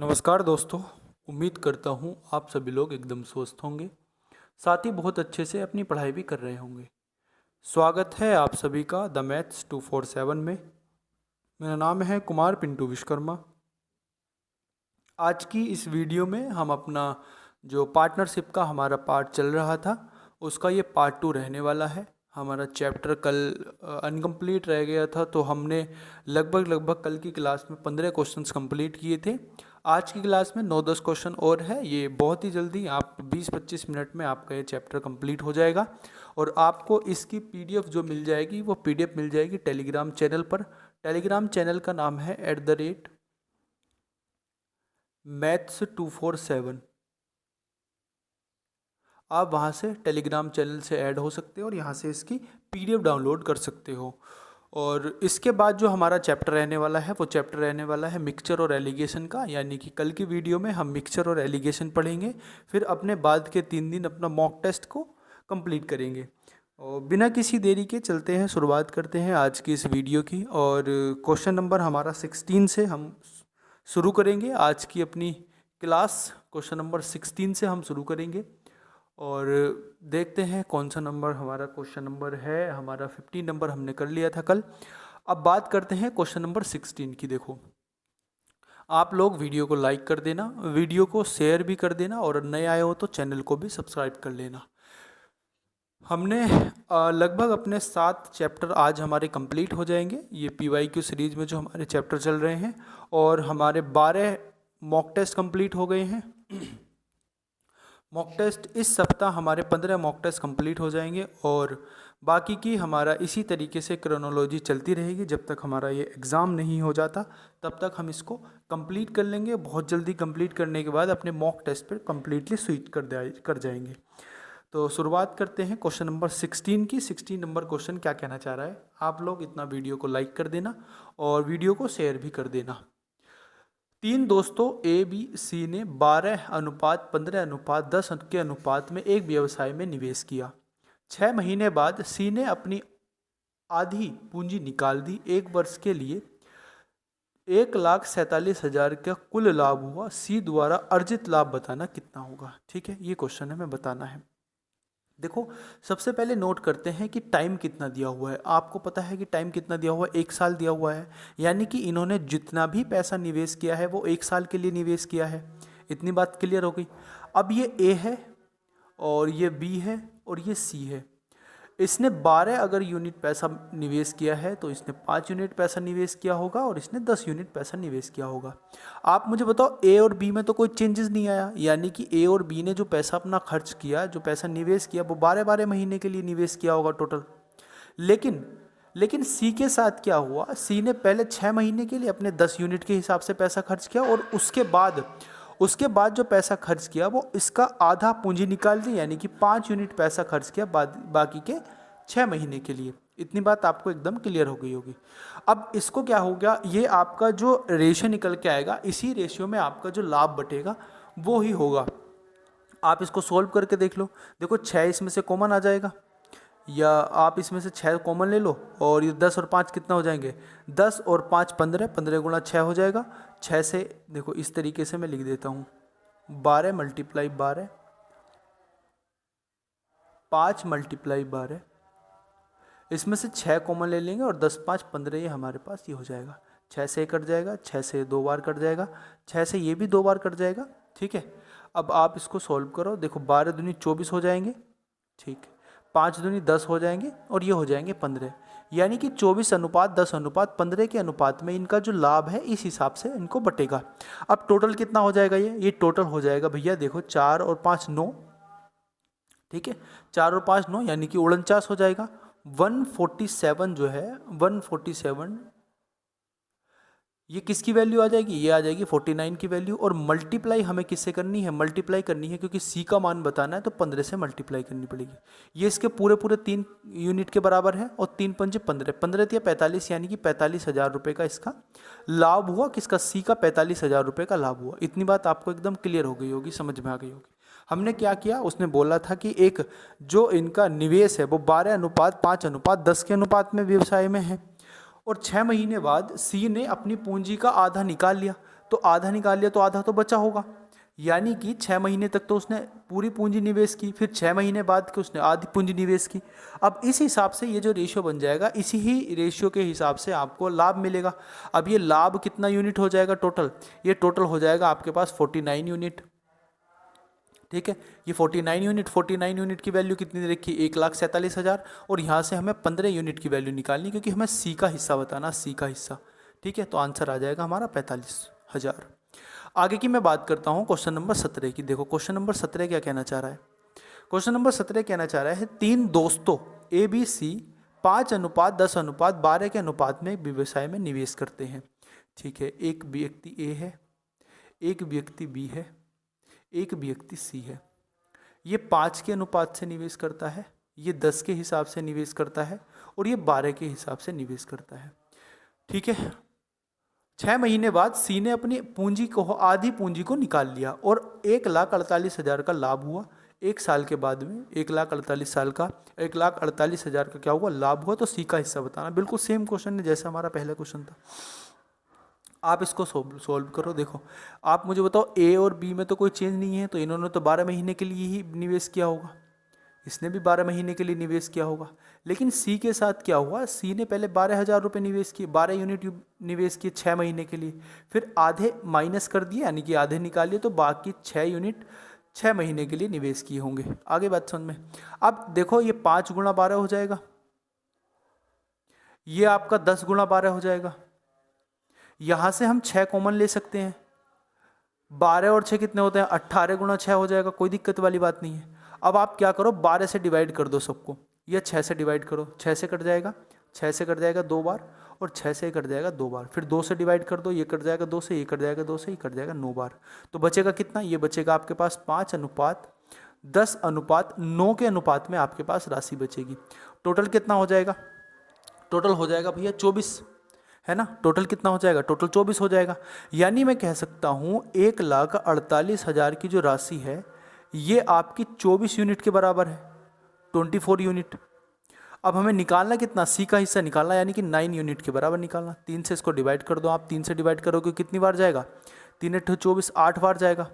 नमस्कार दोस्तों। उम्मीद करता हूँ आप सभी लोग एकदम स्वस्थ होंगे, साथ ही बहुत अच्छे से अपनी पढ़ाई भी कर रहे होंगे। स्वागत है आप सभी का द मैथ्स 247 में। मेरा नाम है कुमार पिंटू विश्वकर्मा। आज की इस वीडियो में हम अपना जो पार्टनरशिप का हमारा पार्ट चल रहा था उसका ये पार्ट 2 रहने वाला है। हमारा चैप्टर कल अनकम्प्लीट रह गया था, तो हमने लगभग कल की क्लास में 15 क्वेश्चंस कंप्लीट किए थे। आज की क्लास में 9-10 क्वेश्चन और है। ये बहुत ही जल्दी आप 20-25 मिनट में आपका ये चैप्टर कंप्लीट हो जाएगा और आपको इसकी पीडीएफ जो मिल जाएगी वो पीडीएफ मिल जाएगी टेलीग्राम चैनल पर। टेलीग्राम चैनल का नाम है @maths247। आप वहाँ से टेलीग्राम चैनल से ऐड हो सकते हो और यहाँ से इसकी पीडीएफ डाउनलोड कर सकते हो। और इसके बाद जो हमारा चैप्टर रहने वाला है वो चैप्टर रहने वाला है मिक्सचर और एलिगेशन का, यानी कि कल की वीडियो में हम मिक्सचर और एलिगेशन पढ़ेंगे, फिर अपने बाद के 3 दिन अपना मॉक टेस्ट को कंप्लीट करेंगे। और बिना किसी देरी के चलते हैं, शुरुआत करते हैं आज की इस वीडियो की। और क्वेश्चन नंबर हमारा 16 से हम शुरू करेंगे आज की अपनी क्लास। क्वेश्चन नंबर 16 से हम शुरू करेंगे और देखते हैं कौन सा नंबर हमारा क्वेश्चन नंबर है। हमारा 15 नंबर हमने कर लिया था कल। अब बात करते हैं क्वेश्चन नंबर 16 की। देखो, आप लोग वीडियो को लाइक कर देना, वीडियो को शेयर भी कर देना और नए आए हो तो चैनल को भी सब्सक्राइब कर लेना। हमने लगभग अपने 7 चैप्टर आज हमारे कंप्लीट हो जाएंगे, ये PYQ सीरीज में जो हमारे चैप्टर चल रहे हैं। और हमारे 12 मॉक टेस्ट कंप्लीट हो गए हैं। मॉक टेस्ट इस सप्ताह हमारे 15 मॉक टेस्ट कंप्लीट हो जाएंगे और बाकी की हमारा इसी तरीके से क्रोनोलॉजी चलती रहेगी जब तक हमारा ये एग्ज़ाम नहीं हो जाता, तब तक हम इसको कंप्लीट कर लेंगे। बहुत जल्दी कंप्लीट करने के बाद अपने मॉक टेस्ट पर कंप्लीटली स्विच कर जाएंगे। तो शुरुआत करते हैं क्वेश्चन नंबर 16 की। 16 नंबर क्वेश्चन क्या कहना चाह रहा है, आप लोग इतना वीडियो को लाइक कर देना और वीडियो को शेयर भी कर देना। 3 दोस्तों ABC ने 12:15:10 के अनुपात में एक व्यवसाय में निवेश किया। 6 महीने बाद C ने अपनी आधी पूंजी निकाल दी। 1 वर्ष के लिए 1,47,000 का कुल लाभ हुआ। C द्वारा अर्जित लाभ बताना कितना होगा। ठीक है, ये क्वेश्चन हमें बताना है। देखो, सबसे पहले नोट करते हैं कि टाइम कितना दिया हुआ है। आपको पता है कि टाइम कितना दिया हुआ है, 1 साल दिया हुआ है, यानी कि इन्होंने जितना भी पैसा निवेश किया है वो 1 साल के लिए निवेश किया है। इतनी बात क्लियर हो गई। अब ये A है और ये B है और ये C है। इसने 12 अगर यूनिट पैसा निवेश किया है तो इसने 5 यूनिट पैसा निवेश किया होगा और इसने 10 यूनिट पैसा निवेश किया होगा। आप मुझे बताओ, A और B में तो कोई चेंजेस नहीं आया, यानी कि A और B ने जो पैसा अपना खर्च किया, जो पैसा निवेश किया, वो 12-12 महीने के लिए निवेश किया होगा टोटल। लेकिन C के साथ क्या हुआ, C ने पहले 6 महीने के लिए अपने 10 यूनिट के हिसाब से पैसा खर्च किया और उसके बाद जो पैसा खर्च किया वो इसका आधा पूंजी निकाल दी, यानी कि 5 यूनिट पैसा खर्च किया बाकी के 6 महीने के लिए। इतनी बात आपको एकदम क्लियर हो गई होगी। अब इसको क्या हो गया, ये आपका जो रेशियो निकल के आएगा, इसी रेशियो में आपका जो लाभ बटेगा वो ही होगा। आप इसको सोल्व करके देख लो। देखो, 6 इसमें से कॉमन आ जाएगा, या आप इसमें से 6 कॉमन ले लो और ये 10 और 5 कितना हो जाएंगे, 10 और 5 15, 15 गुणा 6 हो जाएगा। 6 से देखो इस तरीके से मैं लिख देता हूँ, 12 × 12, 5 × 12, इसमें से 6 कॉमन ले लेंगे और 10 5 15 ये हमारे पास ये हो जाएगा। 6 से कट जाएगा, 6 से 2 बार कट जाएगा, 6 से ये भी 2 बार कट जाएगा। ठीक है, अब आप इसको सॉल्व करो। देखो, 12 दूनी 24 हो जाएंगे, ठीक है, 5 दूनी 10 हो जाएंगे और ये हो जाएंगे 15, यानी कि 24:10:15 के अनुपात में इनका जो लाभ है इस हिसाब से इनको बटेगा। अब टोटल कितना हो जाएगा, ये टोटल हो जाएगा भैया, देखो 4 और 5 9, ठीक है, 4 और 5 9, यानी कि 49 हो जाएगा। 147 जो है, 147 ये किसकी वैल्यू आ जाएगी, ये आ जाएगी 49 की वैल्यू। और मल्टीप्लाई हमें किससे करनी है, मल्टीप्लाई करनी है, क्योंकि C का मान बताना है तो 15 से मल्टीप्लाई करनी पड़ेगी। ये इसके पूरे 3 यूनिट के बराबर है और 3 पंजे 15, 15 या 45, यानी कि 45,000 रुपये का इसका लाभ हुआ। किसका, C का 45,000 रुपये का लाभ हुआ। इतनी बात आपको एकदम क्लियर हो गई होगी, समझ में आ गई होगी। हमने क्या किया, उसने बोला था कि एक जो इनका निवेश है वो 12:5:10 के अनुपात में व्यवसाय में है और 6 महीने बाद C ने अपनी पूंजी का आधा निकाल लिया। तो आधा निकाल लिया तो आधा तो बचा होगा, यानी कि 6 महीने तक तो उसने पूरी पूंजी निवेश की, फिर 6 महीने बाद के उसने आधी पूंजी निवेश की। अब इस हिसाब से ये जो रेशियो बन जाएगा, इसी ही रेशियो के हिसाब से आपको लाभ मिलेगा। अब ये लाभ कितना यूनिट हो जाएगा टोटल, ये टोटल हो जाएगा आपके पास 49 यूनिट। ठीक है, ये 49 यूनिट की वैल्यू कितनी दे रखी, 1,47,000, और यहाँ से हमें 15 यूनिट की वैल्यू निकालनी, क्योंकि हमें सी का हिस्सा बताना, सी का हिस्सा। ठीक है, तो आंसर आ जाएगा हमारा 45,000। आगे की मैं बात करता हूँ क्वेश्चन नंबर 17 की। देखो क्वेश्चन नंबर 17 क्या कहना चाह रहा है। क्वेश्चन नंबर 17 कहना चाह रहा है, 3 दोस्तों ए बी सी 5:10:12 के अनुपात में व्यवसाय में निवेश करते हैं। ठीक है, एक व्यक्ति ए है, एक व्यक्ति बी है, एक व्यक्ति सी है। ये 5 के अनुपात से निवेश करता है, ये 10 के हिसाब से निवेश करता है, और ये 12 के हिसाब से निवेश करता है। ठीक है, 6 महीने बाद सी ने अपनी पूंजी को, आधी पूंजी को निकाल लिया और 1,48,000 का लाभ हुआ। एक साल के बाद में 1,48,000 का क्या हुआ, लाभ हुआ। तो सी का हिस्सा बताना। बिल्कुल सेम क्वेश्चन है जैसा हमारा पहला क्वेश्चन था। आप इसको सोल्व करो। देखो आप मुझे बताओ, ए और बी में तो कोई चेंज नहीं है, तो इन्होंने तो 12 महीने के लिए ही निवेश किया होगा, इसने भी 12 महीने के लिए निवेश किया होगा। लेकिन सी के साथ क्या हुआ, सी ने पहले 12,000 रुपये निवेश किए, 12 यूनिट निवेश किए 6 महीने के लिए, फिर आधे माइनस कर दिए, यानी कि आधे निकालिए, तो बाकी 6 यूनिट 6 महीने के लिए निवेश किए होंगे। आगे बात समझ में। अब देखो ये 5 गुणा 12 हो जाएगा, ये आपका 10 गुणा 12 हो जाएगा। यहाँ से हम 6 कॉमन ले सकते हैं, 12 और 6 कितने होते हैं, 18 गुणा 6 हो जाएगा, कोई दिक्कत वाली बात नहीं है। अब आप क्या करो, 12 से डिवाइड कर दो सबको, या 6 से डिवाइड करो, 6 से कट जाएगा, 6 से कट जाएगा 2 बार, और 6 से कट जाएगा 2 बार, फिर 2 से डिवाइड कर दो, ये कट जाएगा 2 से, ये कट जाएगा 2 से, ये कट जाएगा 9 बार। तो बचेगा कितना, ये बचेगा आपके पास 5:10:9 के अनुपात में आपके पास राशि बचेगी। टोटल कितना हो जाएगा, टोटल हो जाएगा भैया 24, है ना। टोटल कितना हो जाएगा, टोटल 24 हो जाएगा। यानी मैं कह सकता हूँ 1,48,000 की जो राशि है ये आपकी 24 यूनिट के बराबर है, 24 यूनिट। अब हमें निकालना कितना, सी का हिस्सा निकालना, यानी कि 9 यूनिट के बराबर निकालना। 3 से इसको डिवाइड कर दो आप, 3 से डिवाइड करोगे कितनी बार जाएगा, 3 × 24 8 बार जाएगा।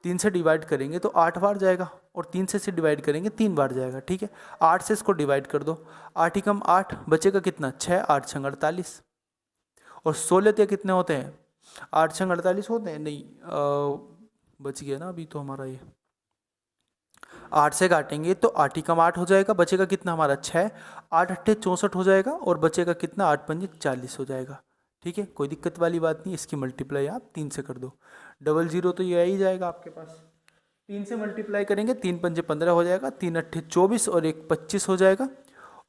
3 से डिवाइड करेंगे तो 8 बार जाएगा, और 3 से डिवाइड करेंगे 3 बार जाएगा। ठीक है, 8 से इसको डिवाइड कर दो, 8 × 8 बचेगा कितना, 6, 8 × 48, और 16 ते कितने होते हैं, 8 × 48 होते हैं, नहीं बच गया ना अभी तो हमारा ये। 8 से काटेंगे तो 8 × 8 हो जाएगा, बचेगा कितना हमारा 6, 8 × 8 = 64 हो जाएगा, और बचेगा कितना 8 × 5 = 40 हो जाएगा। ठीक है, कोई दिक्कत वाली बात नहीं। इसकी मल्टीप्लाई आप 3 से कर दो, 00 तो ये आ ही जाएगा आपके पास। 3 से मल्टीप्लाई करेंगे, 3 × 5 = 15 हो जाएगा, 3 × 8 = 24, और 1 25 हो जाएगा,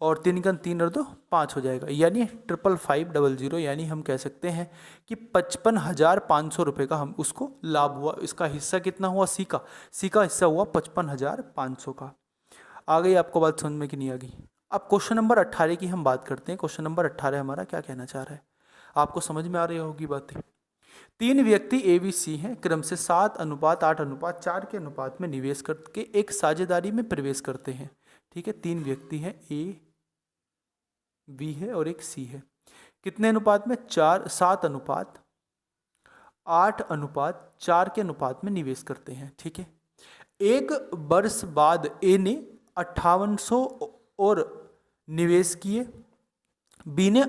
और 3 × 3 = 2 5 हो जाएगा, यानी 55500। यानी हम कह सकते हैं कि 55,500 रुपये का हम उसको लाभ हुआ। इसका हिस्सा कितना हुआ, सी का हिस्सा हुआ 55,500 का। आ गई आपको बात समझ में कि नहीं आ गई। अब क्वेश्चन नंबर 18 की हम बात करते हैं। क्वेश्चन नंबर 18 हमारा क्या कहना चाह रहा है, आपको समझ में आ रही होगी बातें। 3 व्यक्ति ए बी सी हैं, क्रम से 7:8:4 के अनुपात में निवेश करके एक साझेदारी में प्रवेश करते हैं। ठीक है, 3 व्यक्ति हैं, ए बी है और एक सी है। कितने अनुपात में, 7:8:4 के अनुपात में निवेश करते हैं। ठीक है, एक वर्ष बाद ए ने 5800 और निवेश किए, बी ने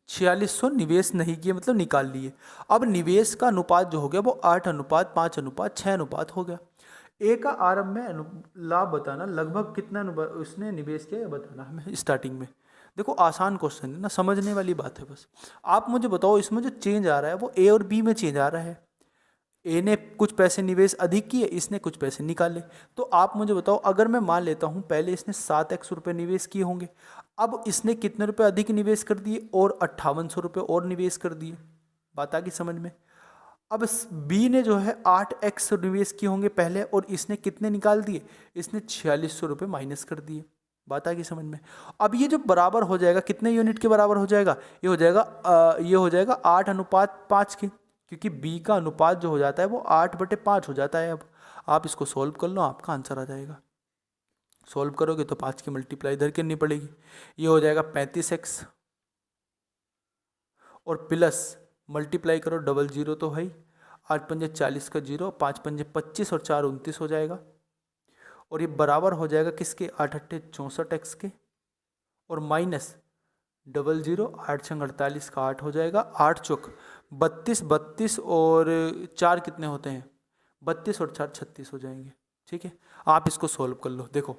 4600 निवेश नहीं किए, मतलब निकाल लिए। अब निवेश का अनुपात जो हो गया वो 8:5:6 हो गया। ए का आरंभ में लाभ बताना, लगभग कितना उसने निवेश किया बताना हमें स्टार्टिंग में। देखो आसान क्वेश्चन है ना, समझने वाली बात है बस। आप मुझे बताओ इसमें जो चेंज आ रहा है वो ए और बी में चेंज आ रहा है। ए ने कुछ पैसे निवेश अधिक किए, इसने कुछ पैसे निकाले। तो आप मुझे बताओ, अगर मैं मान लेता हूँ पहले इसने 7x रुपये निवेश किए होंगे, अब इसने कितने रुपए अधिक निवेश कर दिए, और 5800 रुपये और निवेश कर दिए। बात आ गई समझ में। अब बी ने जो है 8x निवेश किए होंगे पहले, और इसने कितने निकाल दिए, इसने 4600 रुपये माइनस कर दिए। बात आ गई समझ में। अब ये जो बराबर हो जाएगा, कितने यूनिट के बराबर हो जाएगा, ये हो जाएगा 8:5 के, क्योंकि बी का अनुपात जो हो जाता है वो 8/5 हो जाता है। अब आप इसको सोल्व कर लो, आपका आंसर आ जाएगा। सोल्व करोगे तो 5 की मल्टीप्लाई इधर करनी पड़ेगी, ये हो जाएगा 35x, और प्लस मल्टीप्लाई करो, डबल जीरो तो है ही, 8 पंजे 40 का जीरो, 5 पंजे 25 और 4 29 हो जाएगा। और ये बराबर हो जाएगा किसके, 8 अट्ठे 64 एक्स के, और माइनस डबल जीरो, 8 छंग 48 का 8 हो जाएगा, 8 चौक 32, 32 और 4 कितने होते हैं, 32 और 4 36 हो जाएंगे। ठीक है, आप इसको सॉल्व कर लो। देखो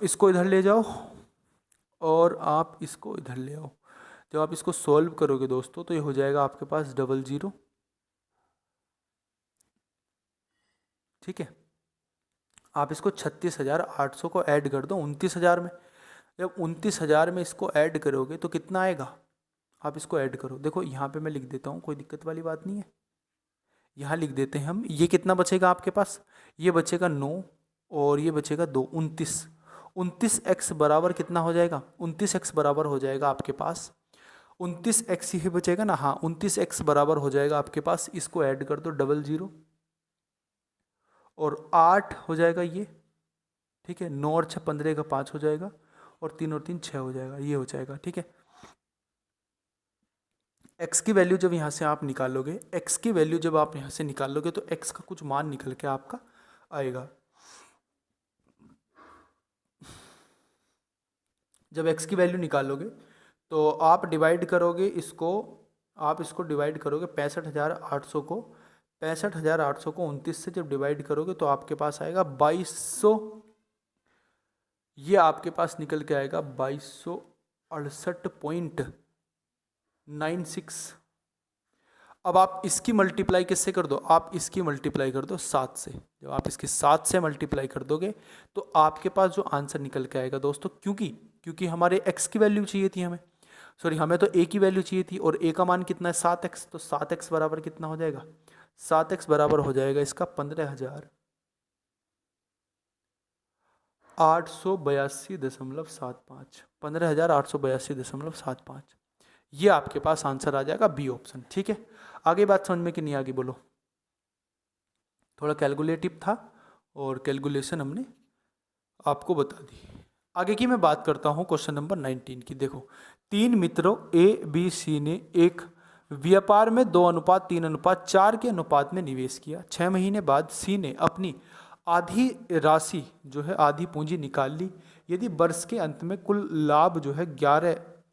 इसको इधर ले जाओ और आप इसको इधर ले आओ। जब आप इसको सॉल्व करोगे दोस्तों तो ये हो जाएगा आपके पास डबल जीरो। ठीक है, आप इसको 36,800 को ऐड कर दो 29,000 में। जब 29,000 में इसको ऐड करोगे तो कितना आएगा, आप इसको ऐड करो। देखो यहाँ पे मैं लिख देता हूँ, कोई दिक्कत वाली बात नहीं है, यहाँ लिख देते हैं हम। ये कितना बचेगा आपके पास, ये बचेगा 9 और ये बचेगा 2, 29। 29x बराबर कितना हो जाएगा, 29x बराबर हो जाएगा आपके पास 29x ही बचेगा ना, हाँ 29x बराबर हो जाएगा आपके पास। इसको ऐड कर दो डबल जीरो और 8 हो जाएगा ये। ठीक है, 9 और 6 15 का 5 हो जाएगा और 3 और 3 6 हो जाएगा, ये हो जाएगा। ठीक है, x की वैल्यू जब यहाँ से आप निकालोगे, x की वैल्यू जब आप यहाँ से निकालोगे तो x का कुछ मान निकल के आपका आएगा। जब x की वैल्यू निकालोगे तो आप डिवाइड करोगे इसको, आप इसको डिवाइड करोगे 65,800 को, 65,800 को 29 से जब डिवाइड करोगे तो आपके पास आएगा 2200। ये आपके पास निकल के आएगा 2268.96। अब आप इसकी मल्टीप्लाई किससे कर दो, आप इसकी मल्टीप्लाई कर दो 7 से। जब आप इसकी 7 से मल्टीप्लाई कर दोगे तो आपके पास जो आंसर निकल के आएगा दोस्तों, क्योंकि हमारे x की वैल्यू चाहिए थी हमें, सॉरी हमें तो a की वैल्यू चाहिए थी और a का मान कितना है 7x, तो 7x बराबर कितना हो जाएगा, 7x बराबर हो जाएगा इसका 15,882.75, 15,882.75। ये आपके पास आंसर आ जाएगा बी ऑप्शन। ठीक है, आगे बात समझ में कि नहीं आगे बोलो। थोड़ा कैलकुलेटिव था और कैलकुलेशन हमने आपको बता दी। आगे की मैं बात करता हूँ क्वेश्चन नंबर 19 की। देखो, 3 मित्रों ए बी सी ने एक व्यापार में 2:3:4 के अनुपात में निवेश किया। 6 महीने बाद सी ने अपनी आधी राशि जो है, आधी पूंजी निकाल ली। यदि वर्ष के अंत में कुल लाभ जो है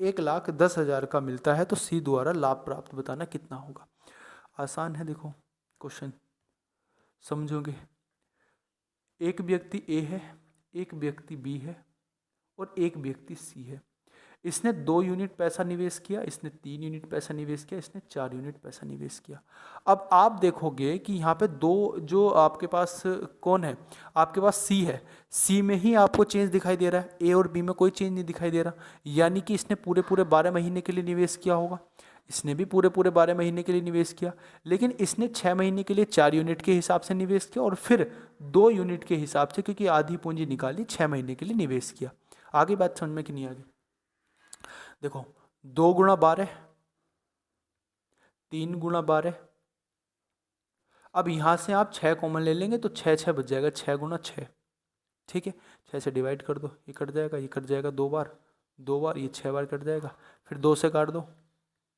1,10,000 का मिलता है तो सी द्वारा लाभ प्राप्त बताना कितना होगा। आसान है, देखो क्वेश्चन समझोगे। एक व्यक्ति ए है, एक व्यक्ति बी है और एक व्यक्ति सी है। इसने 2 यूनिट पैसा निवेश किया, इसने 3 यूनिट पैसा निवेश किया, इसने 4 यूनिट पैसा निवेश किया। अब आप देखोगे कि यहाँ पे दो जो आपके पास कौन है, आपके पास सी है, सी में ही आपको चेंज दिखाई दे रहा है, ए और बी में कोई चेंज नहीं दिखाई दे रहा। यानी कि इसने पूरे 12 महीने के लिए निवेश किया होगा, इसने भी पूरे 12 महीने के लिए निवेश किया, लेकिन इसने 6 महीने के लिए 4 यूनिट के हिसाब से निवेश किया और फिर 2 यूनिट के हिसाब से, क्योंकि आधी पूंजी निकाली, 6 महीने के लिए निवेश किया। आगे बात समझ में कि नहीं आगे। देखो 2 गुणा 12, 3 गुणा 12। अब यहां से आप 6 कॉमन ले लेंगे तो 6 बच जाएगा, 6 गुणा 6। ठीक है, 6 से डिवाइड कर दो, ये कट जाएगा, ये कट जाएगा 2 बार, 2 बार, ये 6 बार कट जाएगा, फिर 2 से काट दो,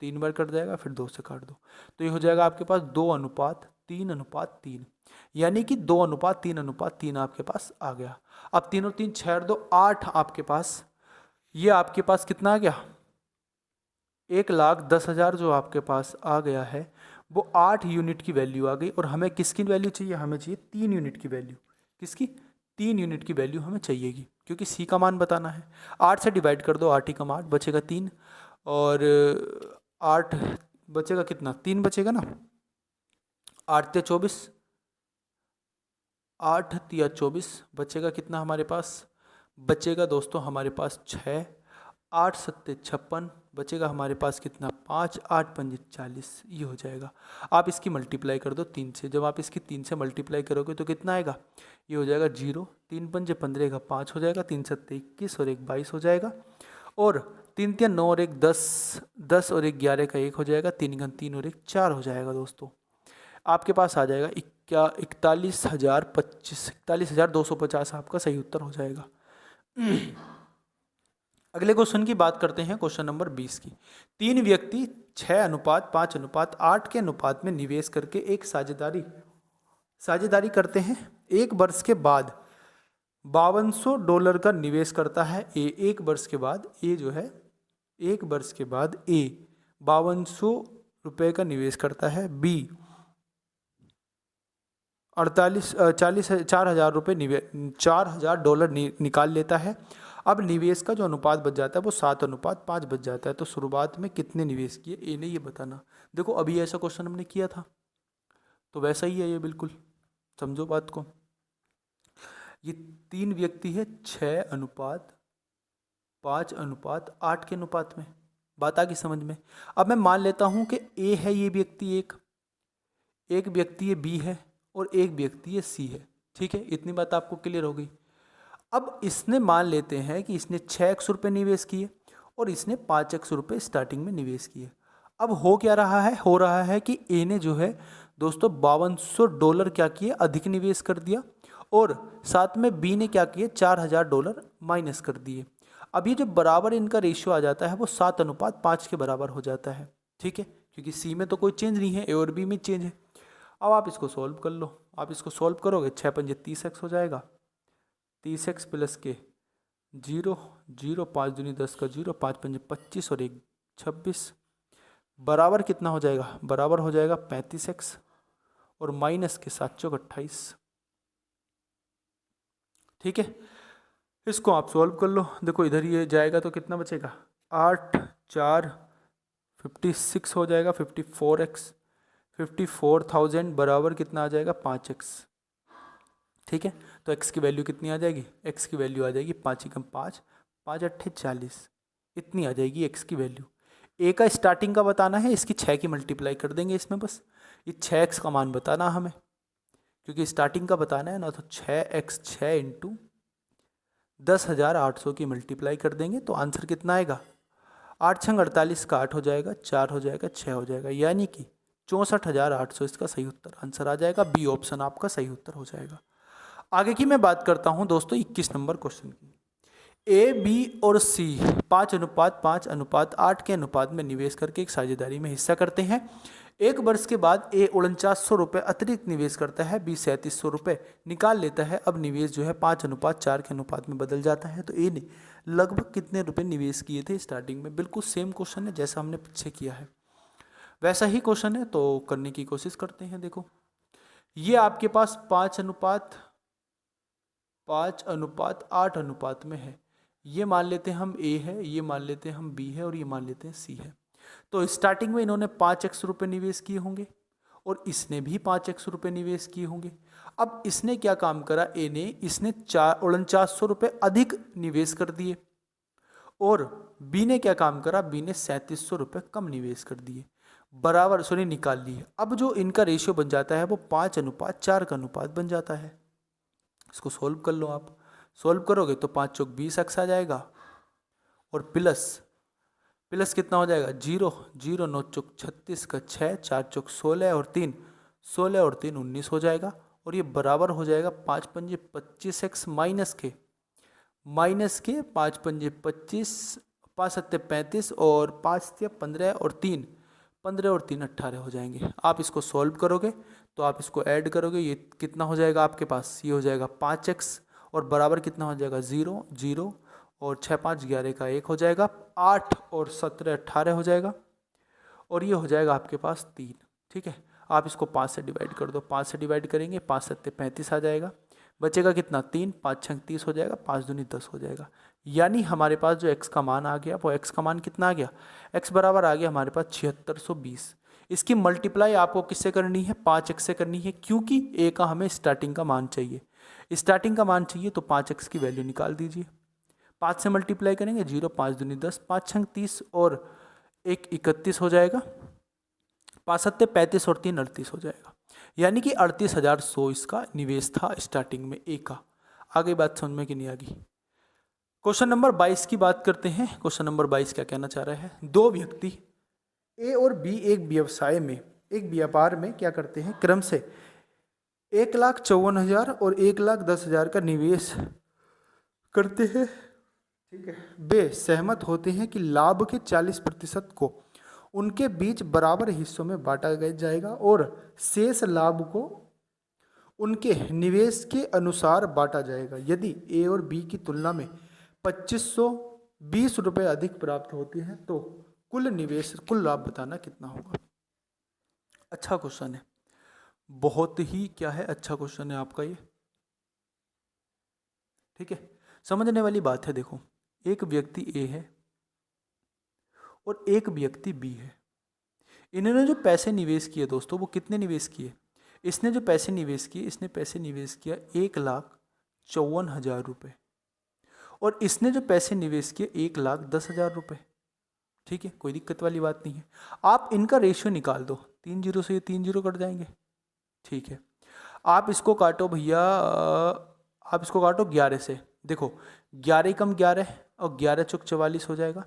3 बार कट जाएगा, फिर 2 से काट दो, तो ये हो जाएगा आपके पास 2:3:3। यानी कि 2:3:3 आपके पास आ गया। अब 3 और 3 6 और 2 8 आपके पास, ये आपके पास कितना आ गया, 1,10,000 जो आपके पास आ गया है वो 8 यूनिट की वैल्यू आ गई। और हमें किसकी वैल्यू चाहिए, हमें चाहिए 3 यूनिट की वैल्यू। किसकी, 3 यूनिट की वैल्यू हमें चाहिएगी, क्योंकि सी का मान बताना है। 8 से डिवाइड कर दो, 8 ही कम 8 बचेगा 3, और 8 बचेगा कितना, 3 बचेगा ना, 8 × 24, 8 × 24 बचेगा कितना हमारे पास, बचेगा दोस्तों हमारे पास 6, 8 × 7 = 56, बचेगा हमारे पास कितना 5, 8 × 5 = 40, ये हो जाएगा। आप इसकी मल्टीप्लाई कर दो 3 से, जब आप इसकी 3 से मल्टीप्लाई करोगे तो कितना आएगा, ये हो जाएगा 0, 3 × 5 = 15 का 5 हो जाएगा, 3 × 7 = 21 और 1 22 हो जाएगा, और 3 × 3 = 9 और 1 10, 10 और 1 11 का 1 हो जाएगा, 3 × 3 और 1 4 हो जाएगा। दोस्तों आपके पास आ जाएगा 41,250 आपका सही उत्तर हो जाएगा। अगले क्वेश्चन की बात करते हैं, क्वेश्चन नंबर 20 की। 3 व्यक्ति 6:5:8 के अनुपात में निवेश करके एक साझेदारी करते हैं। एक वर्ष के बाद $5200 का निवेश करता है ए। एक वर्ष के बाद ए जो है, एक वर्ष के बाद ए $5200 का निवेश करता है। बी 4,000 निकाल लेता है। अब निवेश का जो अनुपात बच जाता है वो 7:5 बच जाता है। तो शुरुआत में कितने निवेश किए, ए ने ये बताना। देखो अभी ऐसा क्वेश्चन हमने किया था, तो वैसा ही है ये, बिल्कुल समझो बात को। ये 3 व्यक्ति है 6:5:8 के अनुपात में। बात आ गई समझ में। अब मैं मान लेता हूं कि ए है ये व्यक्ति, एक व्यक्ति ये बी है और एक व्यक्ति ये सी है। ठीक है, इतनी बात आपको क्लियर हो गई। अब इसने मान लेते हैं कि इसने 6x रुपये निवेश किए और इसने 5x रुपये स्टार्टिंग में निवेश किए। अब हो क्या रहा है, हो रहा है कि ए ने जो है दोस्तों $5200 क्या किए, अधिक निवेश कर दिया, और साथ में बी ने क्या किए, $4000 माइनस कर दिए। अब ये जो बराबर इनका रेशियो आ जाता है वो 7:5 के बराबर हो जाता है। ठीक है, क्योंकि सी में तो कोई चेंज नहीं है, ए और बी में चेंज है। अब आप इसको सॉल्व कर लो। आप इसको सॉल्व करोगे, 6×5 30x हो जाएगा, 30x प्लस के 0 0 5 दूनी 10 का 0, 5×5 25 और 1 26, बराबर कितना हो जाएगा, बराबर हो जाएगा 35x और माइनस के 7 चौक 28। ठीक है, इसको आप सॉल्व कर लो। देखो इधर ये जाएगा तो कितना बचेगा, 8 4 56 हो जाएगा, 54x 54,000 बराबर कितना आ जाएगा, 5x। ठीक है, तो x की वैल्यू कितनी आ जाएगी, x की वैल्यू आ जाएगी 5 × 5 5 8 40, इतनी आ जाएगी x की वैल्यू। a का स्टार्टिंग का बताना है, इसकी 6 की मल्टीप्लाई कर देंगे इसमें, बस ये 6x का मान बताना हमें, क्योंकि स्टार्टिंग का बताना है ना। तो 6x 6 × 10,800 की मल्टीप्लाई कर देंगे तो आंसर कितना आएगा, 8 × 48 का 8 हो जाएगा, 4 हो जाएगा, 6 हो जाएगा, यानी कि 64,800 इसका सही उत्तर आंसर आ जाएगा। बी ऑप्शन आपका सही उत्तर हो जाएगा। आगे की मैं बात करता हूं दोस्तों 21 नंबर क्वेश्चन की। ए बी और सी 5:5:8 के अनुपात में निवेश करके एक साझेदारी में हिस्सा करते हैं। एक वर्ष के बाद ए 4900 अतिरिक्त निवेश करता है, बी 3700 निकाल लेता है। अब निवेश जो है 5:4 के अनुपात में बदल जाता है। तो ए ने लगभग कितने रुपए निवेश किए थे स्टार्टिंग में। बिल्कुल सेम क्वेश्चन है जैसा हमने पीछे किया है, वैसा ही क्वेश्चन है, तो करने की कोशिश करते हैं। देखो ये आपके पास 5:8 अनुपात में है। ये मान लेते हैं हम ए है, ये मान लेते हैं हम बी है और ये मान लेते हैं सी है। तो स्टार्टिंग में इन्होंने 5x रुपये निवेश किए होंगे और इसने भी 5x रुपये निवेश किए होंगे। अब इसने क्या काम करा, ए ने, इसने 4900 अधिक निवेश कर दिए और बी ने क्या काम करा, बी ने 3700 कम निवेश कर दिए, बराबर सुनिए निकाल लिए। अब जो इनका रेशियो बन जाता है वो 5:4 का अनुपात बन जाता है। इसको सोल्व कर लो। आप सोल्व करोगे तो 5 चौक 20x आ जाएगा और प्लस कितना हो जाएगा, 0 0 9 चौक 36 का 6, 4 चौक 16 और 3 16 और 3 19 हो जाएगा और ये बराबर हो जाएगा 5×5 25x माइनस के 5×5 25, 5 7 35 और 5 15 और 3 15 और 3 18 हो जाएंगे। आप इसको सॉल्व करोगे तो आप इसको ऐड करोगे, ये कितना हो जाएगा आपके पास, ये हो जाएगा 5x और बराबर कितना हो जाएगा 0 0 और 6 5 11 का 1 हो जाएगा, 8 और 17 18 हो जाएगा और ये हो जाएगा आपके पास 3। ठीक है, आप इसको 5 से डिवाइड कर दो, 5 से डिवाइड करेंगे 5 7 35 आ जाएगा, बचेगा कितना 3, 5 6 30 हो जाएगा, 5 दूनी 10 हो जाएगा। यानी हमारे पास जो x का मान आ गया वो x का मान कितना आ गया, x बराबर आ गया हमारे पास 7620। इसकी मल्टीप्लाई आपको किससे करनी है, 5x से करनी है, क्योंकि a का हमें स्टार्टिंग का मान चाहिए। स्टार्टिंग का मान चाहिए तो 5x की वैल्यू निकाल दीजिए। 5 से मल्टीप्लाई करेंगे 0 5 दूनी 10, 5 6 30 और 1 31 हो जाएगा, 5 7 35 और 3 38 हो जाएगा। यानी कि 38,100 इसका निवेश था स्टार्टिंग में ए का। आगे बात समझ में कि नहीं आ गई। क्वेश्चन नंबर 22 की बात करते हैं। क्वेश्चन नंबर 22 क्या कहना चाह रहा है, दो व्यक्ति ए और बी एक व्यापार में क्या करते हैं, क्रम से 1,54,000 और 1,10,000 का निवेश करते हैं। ठीक है, वे सहमत होते हैं कि लाभ के 40% को उनके बीच बराबर हिस्सों में बांटा जाएगा और शेष लाभ को उनके निवेश के अनुसार बांटा जाएगा। यदि ए और बी की तुलना में 2520 रुपये अधिक प्राप्त होते हैं तो कुल लाभ बताना कितना होगा। अच्छा क्वेश्चन है, बहुत ही क्या है, अच्छा क्वेश्चन है आपका ये। ठीक है, समझने वाली बात है। देखो, एक व्यक्ति ए है और एक व्यक्ति बी है। इन्होंने जो पैसे निवेश किए दोस्तों, वो कितने निवेश किए? इसने जो पैसे निवेश किए, इसने पैसे निवेश किया 1,54,000 रुपये और इसने जो पैसे निवेश किए 1,10,000 रुपये। ठीक है, कोई दिक्कत वाली बात नहीं है। आप इनका रेशियो निकाल दो, 3 जीरो से ये 3 जीरो कट जाएंगे। ठीक है, आप इसको काटो भैया, आप इसको काटो 11 से। देखो 11 कम 11 और 11 चौक 44 हो जाएगा।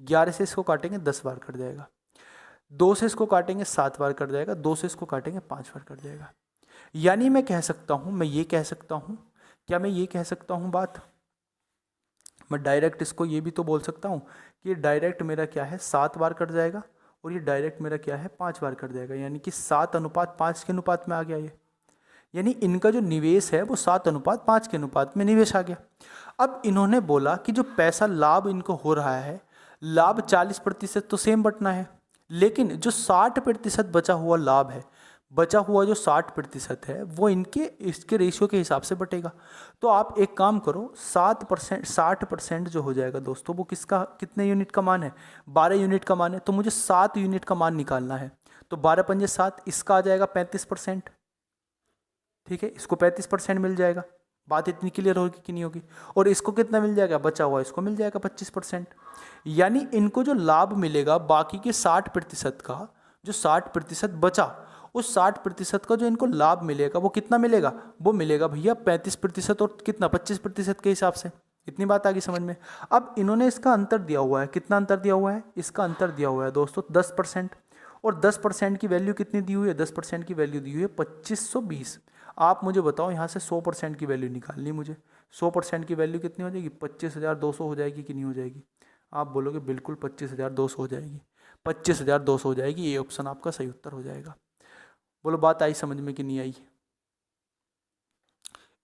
11 से इसको काटेंगे 10 बार कट जाएगा। 2 से इसको काटेंगे 7 बार कट जाएगा। 2 से इसको काटेंगे 5 बार कट जाएगा। यानी मैं कह सकता हूँ, मैं ये कह सकता हूँ, क्या मैं ये कह सकता हूँ बात, मैं डायरेक्ट इसको ये भी तो बोल सकता हूँ कि ये डायरेक्ट मेरा क्या है 7 बार कट जाएगा और ये डायरेक्ट मेरा क्या है 5 बार कट जाएगा। यानी कि 7:5 के अनुपात में आ गया ये। यानी इनका जो निवेश है वो 7:5 के अनुपात में निवेश आ गया। अब इन्होंने बोला कि जो पैसा लाभ इनको हो रहा है, लाभ 40% तो सेम बटना है, लेकिन जो 60% बचा हुआ लाभ है, बचा हुआ जो 60% है वो इसके रेशियो के हिसाब से बटेगा। तो आप एक काम करो, 60% जो हो जाएगा दोस्तों, वो किसका, कितने यूनिट का मान है? 12 यूनिट का मान है। तो मुझे 7 यूनिट का मान निकालना है। तो 12 पंजे 7, इसका आ जाएगा 35%। ठीक है, इसको 35% मिल जाएगा। बात इतनी क्लियर होगी कि नहीं होगी? और इसको कितना मिल जाएगा? बचा हुआ इसको मिल जाएगा 25%। यानी इनको जो लाभ मिलेगा बाकी के 60% का, जो 60% बचा, उस 60% का जो इनको लाभ मिलेगा वो कितना मिलेगा? वो मिलेगा भैया 35% और कितना 25% के हिसाब से। इतनी बात आ गई समझ में? अब इन्होंने इसका अंतर दिया हुआ है। कितना अंतर दिया हुआ है? इसका अंतर दिया हुआ है दोस्तों 10%। और 10% की वैल्यू कितनी दी हुई है? 10% की वैल्यू दी हुई है 2520। आप मुझे बताओ, यहाँ से 100% की वैल्यू निकालनी मुझे। 100% की वैल्यू कितनी हो जाएगी? 25,200 हो जाएगी कि नहीं हो जाएगी? आप बोलोगे बिल्कुल 25,200 हो जाएगी। 25,200 हो जाएगी। ये ऑप्शन आपका सही उत्तर हो जाएगा। बोलो बात आई समझ में कि नहीं आई?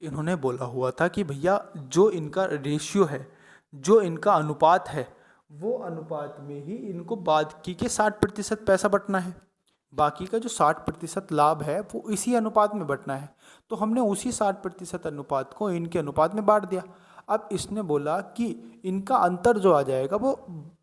इन्होंने बोला हुआ था कि भैया जो इनका रेशियो है, जो इनका अनुपात है, वो अनुपात में ही इनको बाकी के 60% पैसा बटना है। बाकी का जो 60% लाभ है वो इसी अनुपात में बटना है। तो हमने उसी 60% अनुपात को इनके अनुपात में बांट दिया। अब इसने बोला कि इनका अंतर जो आ जाएगा वो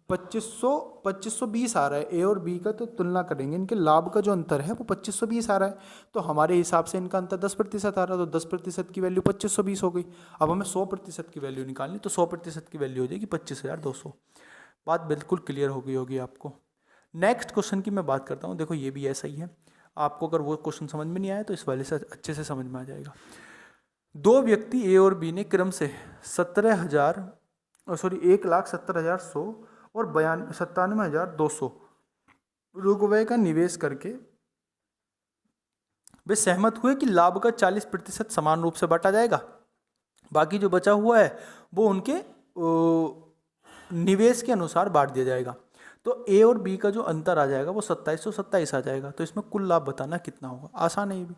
2520 आ रहा है। ए और बी का तो तुलना करेंगे, इनके लाभ का जो अंतर है वो 2520 आ रहा है। तो हमारे हिसाब से इनका अंतर 10% आ रहा है। तो 10% की वैल्यू 2520 हो गई। अब हमें 100% की वैल्यू निकालनी, तो 100% की वैल्यू हो जाएगी 25,200। बात बिल्कुल क्लियर हो गई होगी आपको। नेक्स्ट क्वेश्चन की मैं बात करता हूँ। देखो ये भी ऐसा ही है। आपको अगर वो क्वेश्चन समझ में नहीं आया तो इस वाले से अच्छे से समझ में आ जाएगा। दो व्यक्ति ए और बी ने क्रम से 1,70,1,70,100 और 97,200 रुपये का निवेश करके वे सहमत हुए कि लाभ का 40% समान रूप से बांटा जाएगा। बाकी जो बचा हुआ है वो उनके निवेश के अनुसार बांट दिया जाएगा। तो ए और बी का जो अंतर आ जाएगा वो 2727 आ जाएगा। तो इसमें कुल लाभ बताना कितना होगा? आसान है ये भी।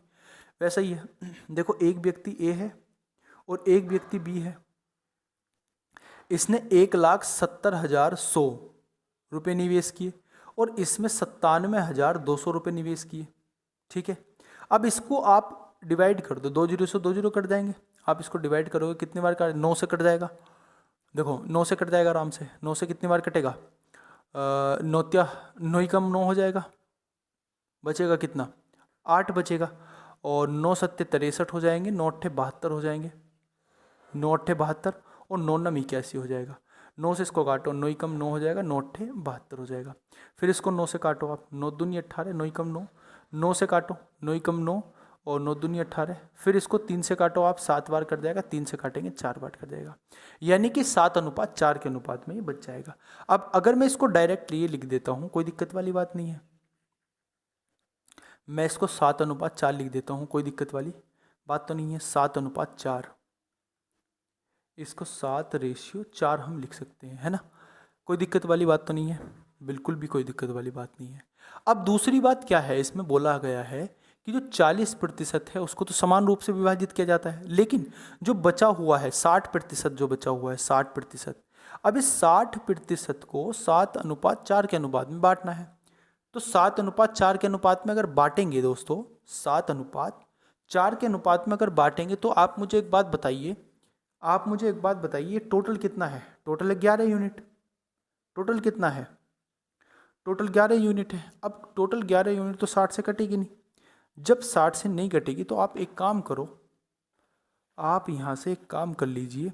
वैसा ही है। देखो एक व्यक्ति ए है और एक व्यक्ति बी है। इसने 1,70,100 रुपये निवेश किए और इसमें 97,200 रुपये निवेश किए। ठीक है, अब इसको आप डिवाइड कर दो। 2 जीरो से 2 जीरो कट जाएंगे। आप इसको डिवाइड करोगे कितनी बार? 9 से कट जाएगा। देखो 9 से कट जाएगा आराम से। 9 से कितनी बार कटेगा? 9 ही कम 9 हो जाएगा। बचेगा कितना? 8 बचेगा। और 9 सत्ते 63 हो जाएंगे। 9 अट्ठे 72 हो जाएंगे। 9 अट्ठे 72 और 9 नम 81 हो जाएगा। 9 से इसको काटो, 9 ही कम 9 हो जाएगा। 9 अट्ठे 72 हो जाएगा। फिर इसको 9 से काटो आप, 9 दूनी 18, 9 ही कम 9। 9 से काटो, 9 ही कम 9 और 9 दूनी 18। फिर इसको 3 से काटो आप, 7 बार कर जाएगा। 3 से काटेंगे 4 बार कर जाएगा। यानी कि 7:4 के अनुपात में ये बच जाएगा। अब अगर मैं इसको डायरेक्ट ये लिख देता हूँ, कोई दिक्कत वाली बात नहीं है। मैं इसको 7:4 लिख देता हूँ, कोई दिक्कत वाली बात तो नहीं है। 7:4 इसको 7:4 हम लिख सकते हैं, है ना। कोई दिक्कत वाली बात तो नहीं है, बिल्कुल भी कोई दिक्कत वाली बात नहीं है। अब दूसरी बात क्या है, इसमें बोला गया है कि जो 40% है उसको तो समान रूप से विभाजित किया जाता है, लेकिन जो बचा हुआ है 60%, जो बचा हुआ है 60%, अब इस 60% को 7:4 के अनुपात में बांटना है। तो 7:4 के अनुपात में अगर बांटेंगे दोस्तों, 7:4 के अनुपात में अगर बांटेंगे तो आप मुझे एक बात बताइए, टोटल कितना है? टोटल है 11 यूनिट। टोटल कितना है? टोटल 11 यूनिट है। अब टोटल 11 यूनिट तो 60 से कटेगी नहीं। जब 60 से नहीं कटेगी तो आप एक काम करो, आप यहाँ से एक काम कर लीजिए,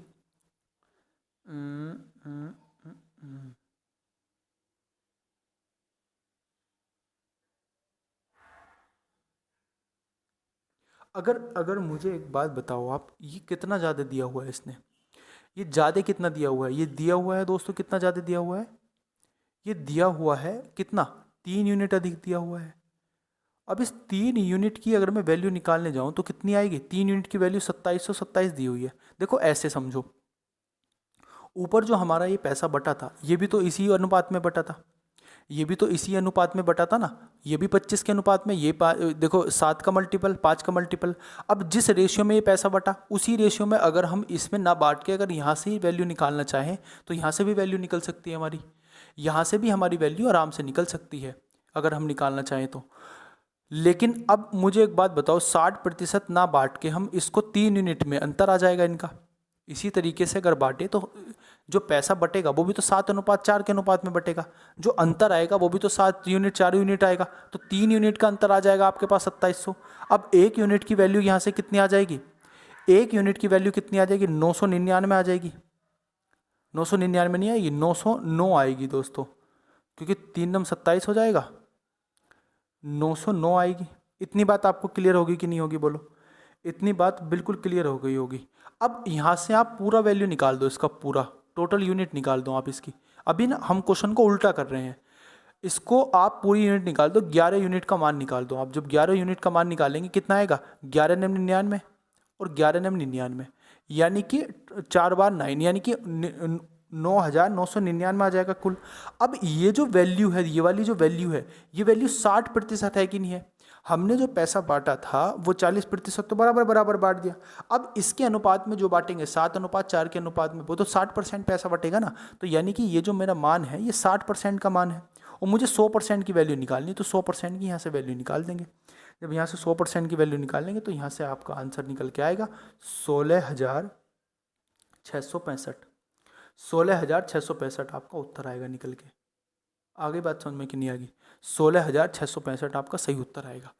अगर मुझे एक बात बताओ आप, ये कितना ज़्यादा दिया हुआ है इसने? ये ज़्यादा कितना दिया हुआ है? ये दिया हुआ है दोस्तों, कितना ज़्यादा दिया हुआ है? ये दिया हुआ है कितना? 3 यूनिट अधिक दिया हुआ है। अब इस 3 यूनिट की अगर मैं वैल्यू निकालने जाऊँ तो कितनी आएगी? 3 यूनिट की वैल्यू 2727 दी हुई है। देखो ऐसे समझो, ऊपर जो हमारा ये पैसा बटा था, ये भी तो इसी अनुपात में बटा था, ये भी तो इसी अनुपात में बटा था ना। ये भी 25 के अनुपात में, ये देखो 7 का मल्टीपल, 5 का मल्टीपल। अब जिस रेशियो में ये पैसा बटा, उसी रेशियो में अगर हम इसमें ना बांट के अगर यहाँ से ही वैल्यू निकालना चाहें तो यहाँ से भी वैल्यू निकल सकती है हमारी, यहाँ से भी हमारी वैल्यू आराम से निकल सकती है अगर हम निकालना चाहें तो। लेकिन अब मुझे एक बात बताओ, 60% ना बांट के हम इसको 3 यूनिट में अंतर आ जाएगा इनका। इसी तरीके से अगर बांटे तो जो पैसा बटेगा वो भी तो 7:4 के अनुपात में बटेगा, जो अंतर आएगा वो भी तो 7 यूनिट 4 यूनिट आएगा, तो 3 यूनिट का अंतर आ जाएगा आपके पास 2700। अब 1 यूनिट की वैल्यू यहाँ से कितनी आ जाएगी? 1 यूनिट की वैल्यू कितनी आ जाएगी? 999 आ जाएगी। 999 नहीं आएगी, 909 आएगी दोस्तों, क्योंकि 3 नम 27 हो जाएगा, 909 आएगी। इतनी बात आपको क्लियर होगी कि नहीं होगी? बोलो। इतनी बात बिल्कुल क्लियर हो गई होगी। अब यहाँ से आप पूरा वैल्यू निकाल दो, इसका पूरा टोटल यूनिट निकाल दो आप इसकी। अभी ना हम क्वेश्चन को उल्टा कर रहे हैं, इसको आप पूरी यूनिट निकाल दो, 11 यूनिट का मान निकाल दो आप। जब 11 यूनिट का मान निकालेंगे कितना आएगा? 11 नम 99 और 11 नम 99, यानी कि 4 बार 9, यानी कि 9,999 आ जाएगा कुल। अब ये जो वैल्यू है, ये वाली जो वैल्यू है, ये वैल्यू 60% है कि नहीं है? हमने जो पैसा बांटा था वो 40% तो बराबर बांट दिया। अब इसके अनुपात में जो बांटेंगे 7:4 के अनुपात में, वो तो 60% पैसा बटेगा ना। तो यानी कि ये जो मेरा मान है ये 60% का मान है, और मुझे 100% की वैल्यू निकालनी, तो 100% की यहाँ से वैल्यू निकाल देंगे। जब यहाँ से 100% की वैल्यू निकालेंगे तो यहाँ से आपका आंसर निकल के आएगा 16,665। 16,665 आपका उत्तर आएगा निकल के। आगे बात समझ में कि नहीं आएगी? 16,665 आपका सही उत्तर आएगा।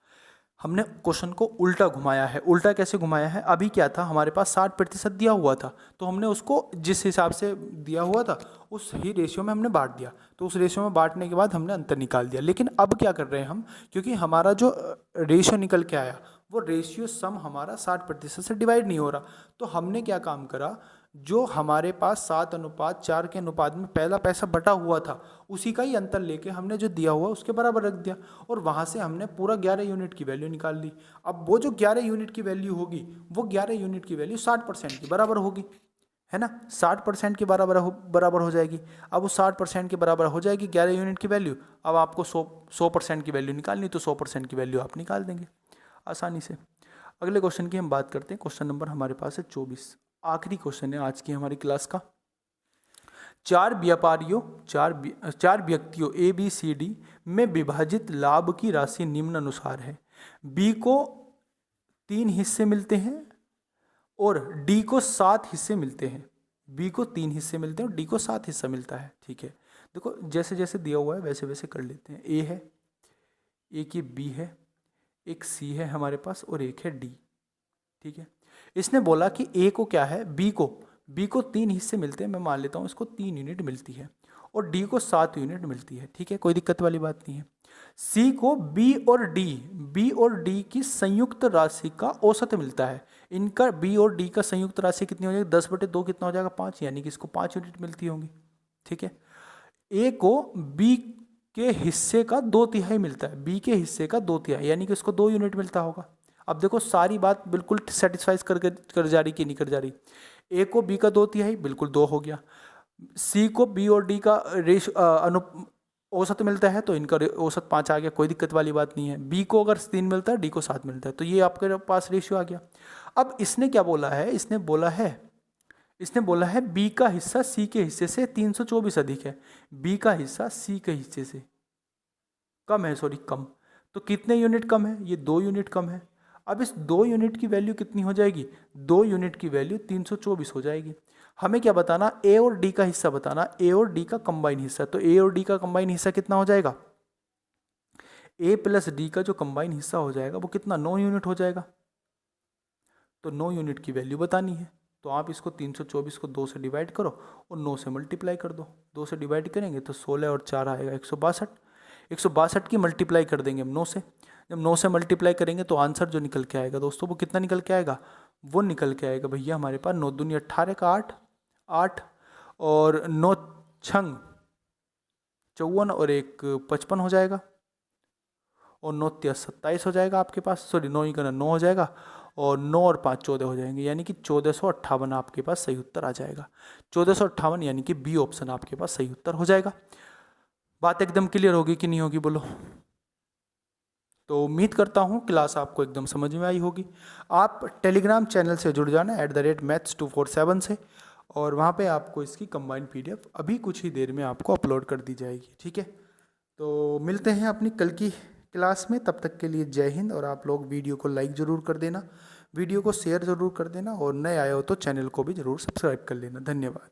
हमने क्वेश्चन को उल्टा घुमाया है। उल्टा कैसे घुमाया है? अभी क्या था, हमारे पास 60% दिया हुआ था, तो हमने उसको जिस हिसाब से दिया हुआ था उस ही रेशियो में हमने बांट दिया। तो उस रेशियो में बांटने के बाद हमने अंतर निकाल दिया। लेकिन अब क्या कर रहे हैं हम, क्योंकि हमारा जो रेशियो निकल के आया वो रेशियो सम हमारा 60% से डिवाइड नहीं हो रहा, तो हमने क्या काम करा, जो हमारे पास 7:4 के अनुपात में पहला पैसा बटा हुआ था उसी का ही अंतर लेके हमने जो दिया हुआ उसके बराबर रख दिया, और वहाँ से हमने पूरा 11 यूनिट की वैल्यू निकाल ली। अब वो जो 11 यूनिट की वैल्यू होगी, वो 11 यूनिट की वैल्यू 60% की बराबर होगी, है ना। 60% के बराबर हो जाएगी। अब वो 60% के बराबर हो जाएगी 11 यूनिट की वैल्यू। अब आपको 100% की वैल्यू निकालनी, तो 100% की वैल्यू आप निकाल देंगे आसानी से। अगले क्वेश्चन की हम बात करते हैं। क्वेश्चन नंबर हमारे पास है 24, आखिरी क्वेश्चन है आज की हमारी क्लास का। चार व्यक्तियों ABCD में विभाजित लाभ की राशि निम्नानुसार है। B को 3 हिस्से मिलते हैं और D को 7 हिस्से मिलते हैं। B को 3 हिस्से मिलते हैं और D को 7 हिस्सा मिलता है। ठीक है, देखो जैसे जैसे दिया हुआ है वैसे वैसे कर लेते हैं। A है, एक ये B है, एक C है हमारे पास, और एक है D। ठीक है, इसने बोला कि A को क्या है, B को 3 हिस्से मिलते हैं। मैं मान लेता हूँ इसको 3 यूनिट मिलती है, और D को 7 यूनिट मिलती है। ठीक है, कोई दिक्कत वाली बात नहीं है। C को B और D की संयुक्त राशि का औसत मिलता है। इनका B और D का संयुक्त राशि कितनी हो जाएगी? 10/2 कितना हो जाएगा? 5, यानी कि इसको 5 यूनिट मिलती होंगी। ठीक है, A को B के हिस्से का 2/3 मिलता है, B के हिस्से का 2/3, यानी कि इसको 2 यूनिट मिलता होगा। अब देखो सारी बात बिल्कुल सेटिस्फाइज कर जा रही कि नहीं कर जा रही। ए को बी का 2/3, बिल्कुल 2 हो गया। सी को बी और डी का औसत मिलता है तो इनका औसत 5 आ गया, कोई दिक्कत वाली बात नहीं है। बी को अगर 3 मिलता है, डी को 7 मिलता है, तो ये आपके पास रेशियो आ गया। अब इसने क्या बोला है, इसने बोला है बी का हिस्सा सी के हिस्से से 324 अधिक है। बी का हिस्सा सी के हिस्से से कम है, सॉरी कम। तो कितने यूनिट कम है, ये 2 यूनिट कम है। अब इस 2 यूनिट की वैल्यू कितनी हो जाएगी, 2 यूनिट की वैल्यू 324 हो जाएगी। हमें क्या बताना, ए और डी का हिस्सा बताना, ए और डी का कंबाइन हिस्सा। तो ए और डी का कंबाइन हिस्सा कितना हो जाएगा, ए प्लस डी का जो कंबाइन हिस्सा हो जाएगा वो कितना, 9 यूनिट हो जाएगा। तो 9 यूनिट की वैल्यू बतानी है, तो आप इसको 324 को 2 से डिवाइड करो और 9 से मल्टीप्लाई कर दो। 2 से डिवाइड करेंगे तो 16 और 4 आएगा 162। 162 की मल्टीप्लाई कर देंगे हम 9 से। जब 9 से मल्टीप्लाई करेंगे तो आंसर जो निकल के आएगा दोस्तों, वो कितना निकल के आएगा, वो निकल के आएगा भैया हमारे पास 9 दूनी 18 का 8 और 9 छंग 54 और 1 55 हो जाएगा, और 9 तिया 27 हो जाएगा आपके पास, सॉरी 9 ही करना 9 हो जाएगा, और 9 और 5 14 हो जाएंगे, यानी कि 1458 आपके पास सही उत्तर आ जाएगा। 1458 यानी कि बी ऑप्शन आपके पास सही उत्तर हो जाएगा। बात एकदम क्लियर होगी कि नहीं होगी बोलो। तो उम्मीद करता हूँ क्लास आपको एकदम समझ में आई होगी। आप टेलीग्राम चैनल से जुड़ जाना @maths247 से, और वहाँ पे आपको इसकी कंबाइंड PDF अभी कुछ ही देर में आपको अपलोड कर दी जाएगी, ठीक है। तो मिलते हैं अपनी कल की क्लास में, तब तक के लिए जय हिंद। और आप लोग वीडियो को लाइक ज़रूर कर देना, वीडियो को शेयर ज़रूर कर देना, और नए आए हो तो चैनल को भी ज़रूर सब्सक्राइब कर लेना। धन्यवाद।